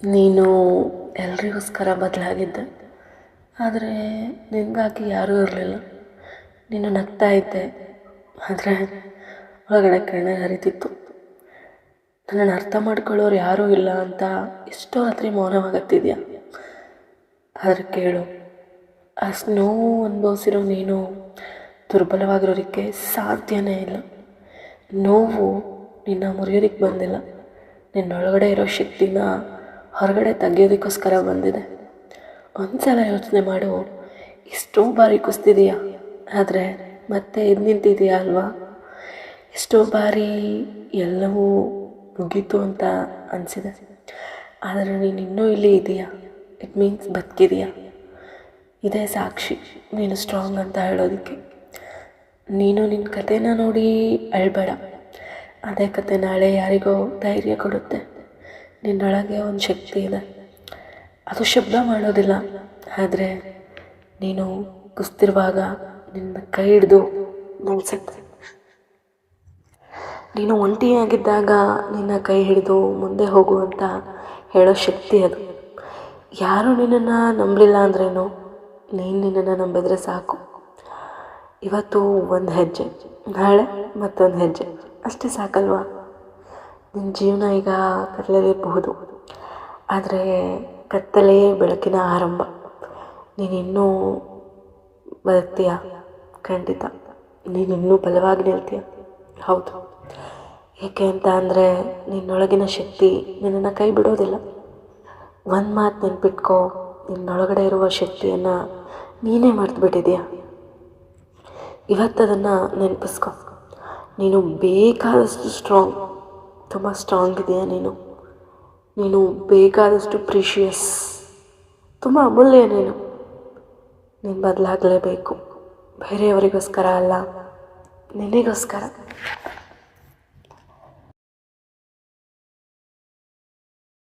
ನೀನು ಎಲ್ರಿಗೋಸ್ಕರ ಬದಲಾಗಿದ್ದೆ, ಆದರೆ ನಿನಗಾಗಿ ಯಾರೂ ಇರಲಿಲ್ಲ. ನೀನು ನಗ್ತಾ ಇದ್ದೆ, ಆದರೆ ಒಳಗಡೆ ಕಣ್ಣೀರು ಹರಿತಿತ್ತು. ನನ್ನನ್ನು ಅರ್ಥ ಮಾಡ್ಕೊಳ್ಳೋರು ಯಾರೂ ಇಲ್ಲ ಅಂತ ಎಷ್ಟೋ ರಾತ್ರಿ ಮೌನವಾಗತ್ತಿದ್ಯಾ. ಆದರೆ ಕೇಳು, ಅಷ್ಟು ನೋವು ಅನುಭವಿಸಿರೋ ನೀನು ದುರ್ಬಲವಾಗಿರೋದಕ್ಕೆ ಸಾಧ್ಯನೇ ಇಲ್ಲ. ನೋವು ನಿನ್ನ ಮುರಿಯೋದಕ್ಕೆ ಬಂದಿಲ್ಲ, ನಿನ್ನೊಳಗಡೆ ಇರೋ ಶಕ್ತಿನ ಹೊರಗಡೆ ತೆಗಿಯೋದಕ್ಕೋಸ್ಕರ ಬಂದಿದೆ. ಒಂದ್ಸಲ ಯೋಚನೆ ಮಾಡು, ಎಷ್ಟೋ ಬಾರಿ ಕುಸ್ತಿದೀಯ, ಆದರೆ ಮತ್ತೆ ಎದ್ದು ನಿಂತಿದೀಯ ಅಲ್ವಾ? ಎಷ್ಟೋ ಬಾರಿ ಎಲ್ಲವೂ ಮುಗೀತು ಅಂತ ಅನಿಸಿದೆ, ಆದರೆ ನೀನು ಇನ್ನೂ ಇಲ್ಲಿ ಇದೆಯಾ. ಇಟ್ ಮೀನ್ಸ್ ಬದುಕಿದೆಯಾ. ಇದೇ ಸಾಕ್ಷಿ ನೀನು ಸ್ಟ್ರಾಂಗ್ ಅಂತ ಹೇಳೋದಕ್ಕೆ. ನೀನು ನಿನ್ನ ಕಥೆನ ನೋಡಿ ಅಳ್ಬೇಡ. ಅದೇ ಕತೆ ನಾಳೆ ಯಾರಿಗೋ ಧೈರ್ಯ ಕೊಡುತ್ತೆ. ನಿನ್ನೊಳಗೆ ಒಂದು ಶಕ್ತಿ ಇದೆ, ಅದು ಶಬ್ದ ಮಾಡೋದಿಲ್ಲ, ಆದರೆ ನೀನು ಕುಸ್ತಿರುವಾಗ ನಿನ್ನ ಕೈ ಹಿಡಿದು ನಿಲ್ಸುತ್ತೆ. ನೀನು ಒಂಟಿಯಾಗಿದ್ದಾಗ ನಿನ್ನ ಕೈ ಹಿಡಿದು ಮುಂದೆ ಹೋಗು ಅಂತ ಹೇಳೋ ಶಕ್ತಿ ಅದು. ಯಾರೂ ನಿನ್ನನ್ನು ನಂಬಲಿಲ್ಲ ಅಂದ್ರೇನು, ನೀನು ನಿನ್ನನ್ನು ನಂಬಿದ್ರೆ ಸಾಕು. ಇವತ್ತು ಒಂದು ಹೆಜ್ಜೆ, ನಾಳೆ ಮತ್ತೊಂದು ಹೆಜ್ಜೆ, ಅಷ್ಟೇ ಸಾಕಲ್ವಾ? ನಿನ್ನ ಜೀವನ ಈಗ ಕತ್ತಲಲ್ಲಿರಬಹುದು, ಆದರೆ ಕತ್ತಲೇ ಬೆಳಕಿನ ಆರಂಭ. ನೀನಿನ್ನೂ ಬದುಕ್ತೀಯ, ಖಂಡಿತ. ನೀನಿನ್ನೂ ಬಲವಾಗಿ ನಿಲ್ತೀಯ, ಹೌದು. ಏಕೆ ಅಂತ ಅಂದರೆ ನಿನ್ನೊಳಗಿನ ಶಕ್ತಿ ನಿನ್ನನ್ನು ಕೈ ಬಿಡೋದಿಲ್ಲ. ಒಂದು ಮಾತು ನೆನ್ಪಿಟ್ಕೋ, ನಿನ್ನೊಳಗಡೆ ಇರುವ ಶಕ್ತಿಯನ್ನು ನೀನೇ ಮರೆತುಬಿಟ್ಟಿದೀಯ. ಇವತ್ತದನ್ನು ನೆನಪಿಸ್ಕೊ. ನೀನು ಬೇಕಾದಷ್ಟು ಸ್ಟ್ರಾಂಗ್, ತುಂಬ ಸ್ಟ್ರಾಂಗ್ ಇದೆಯಾ ನೀನು ಬೇಕಾದಷ್ಟು ಪ್ರೀಷಿಯಸ್, ತುಂಬ ಅಮೂಲ್ಯ. ನೀನು ಬದಲಾಗಲೇಬೇಕು. ಬೇರೆಯವರಿಗೋಸ್ಕರ ಅಲ್ಲ, ನಿನಗೋಸ್ಕರ.